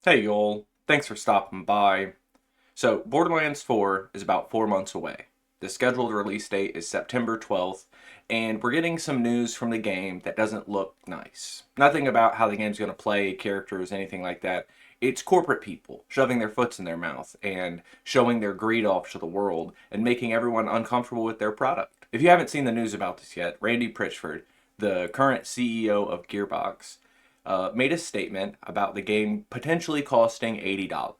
Hey y'all, thanks for stopping by. So, Borderlands 4 is about 4 months away. The scheduled release date is September 12th, and we're getting some news from the game that doesn't look nice. Nothing about how the game's going to play, characters, anything like that. It's corporate people shoving their foots in their mouth and showing their greed off to the world and making everyone uncomfortable with their product. If you haven't seen the news about this yet, Randy Pitchford, the current CEO of Gearbox, made a statement about the game potentially costing $80.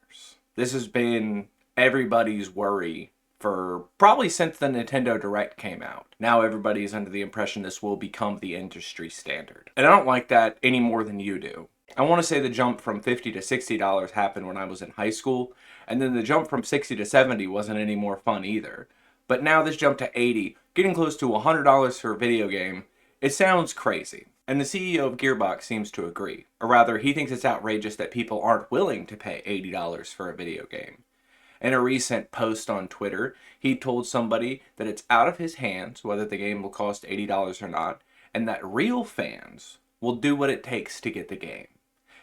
This has been everybody's worry for probably since the Nintendo Direct came out. Now everybody's under the impression this will become the industry standard. And I don't like that any more than you do. I want to say the jump from $50 to $60 happened when I was in high school, and then the jump from 60 to 70 wasn't any more fun either. But now this jump to 80, getting close to $100 for a video game, it sounds crazy. And the CEO of Gearbox seems to agree. Or rather, he thinks it's outrageous that people aren't willing to pay $80 for a video game. In a recent post on Twitter, he told somebody that it's out of his hands whether the game will cost $80 or not, and that real fans will do what it takes to get the game.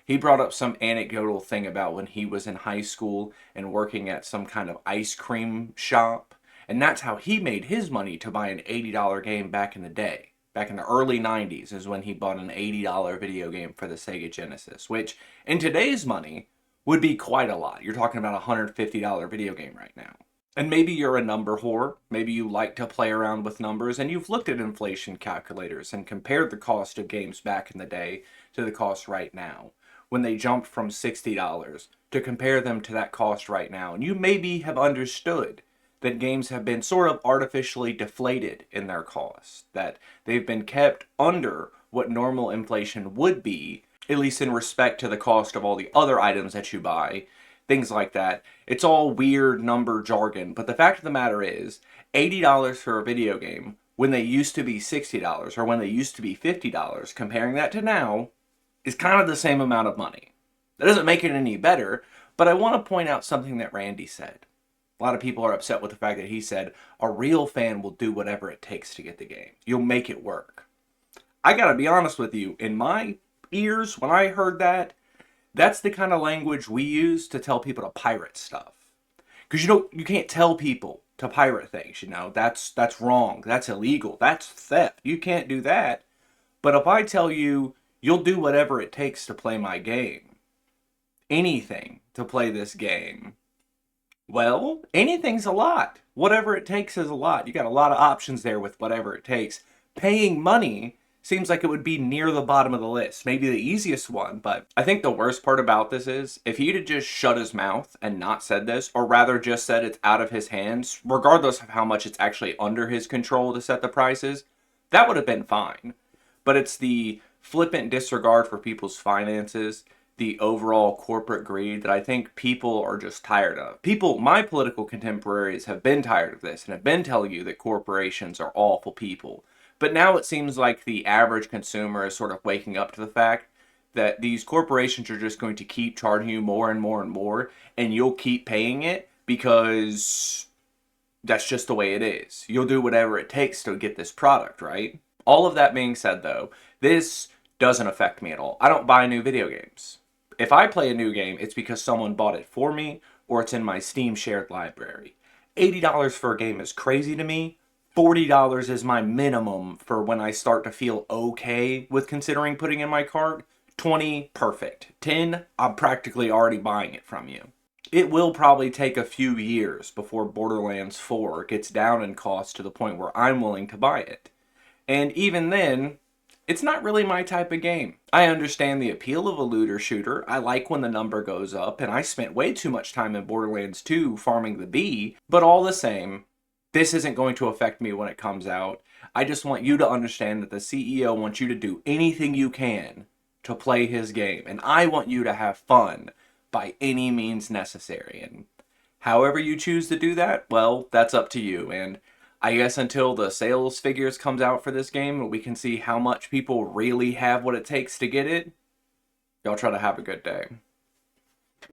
He brought up some anecdotal thing about when he was in high school and working at some kind of ice cream shop, and that's how he made his money to buy an $80 game back in the day. Back in the early 90s is when he bought an $80 video game for the Sega Genesis, which in today's money would be quite a lot. You're talking about a $150 video game right now. And maybe you're a number whore. Maybe you like to play around with numbers and you've looked at inflation calculators and compared the cost of games back in the day to the cost right now, when they jumped from $60, to compare them to that cost right now. And you maybe have understood that games have been sort of artificially deflated in their cost, that they've been kept under what normal inflation would be, at least in respect to the cost of all the other items that you buy, things like that. It's all weird number jargon, but the fact of the matter is, $80 for a video game, when they used to be $60 or when they used to be $50, comparing that to now, is kind of the same amount of money. That doesn't make it any better, but I want to point out something that Randy said. A lot of people are upset with the fact that he said, a real fan will do whatever it takes to get the game. You'll make it work. I gotta be honest with you, in my ears, when I heard that, that's the kind of language we use to tell people to pirate stuff. Because you can't tell people to pirate things, that's wrong, that's illegal, that's theft. You can't do that. But if I tell you, you'll do whatever it takes to play my game, anything to play this game, well, anything's a lot. Whatever it takes is a lot. You got a lot of options there with whatever it takes. Paying money seems like it would be near the bottom of the list. Maybe the easiest one, but I think the worst part about this is if he'd have just shut his mouth and not said this, or rather just said it's out of his hands, regardless of how much it's actually under his control to set the prices, that would have been fine. But it's the flippant disregard for people's finances, the overall corporate greed that I think people are just tired of. People, my political contemporaries, have been tired of this and have been telling you that corporations are awful people. But now it seems like the average consumer is sort of waking up to the fact that these corporations are just going to keep charging you more and more and more, and you'll keep paying it because that's just the way it is. You'll do whatever it takes to get this product, right? All of that being said, though, this doesn't affect me at all. I don't buy new video games. If I play a new game, it's because someone bought it for me or it's in my Steam shared library. $80 for a game is crazy to me. $40 is my minimum for when I start to feel okay with considering putting in my cart. 20, perfect. 10, I'm practically already buying it from you. It will probably take a few years before Borderlands 4 gets down in cost to the point where I'm willing to buy it. And even then, it's not really my type of game. I understand the appeal of a looter shooter. I like when the number goes up, and I spent way too much time in Borderlands 2 farming the bee, but all the same, this isn't going to affect me when it comes out. I just want you to understand that the CEO wants you to do anything you can to play his game, and I want you to have fun by any means necessary. And however you choose to do that, well, that's up to you. And I guess until the sales figures comes out for this game, we can see how much people really have what it takes to get it. Y'all try to have a good day.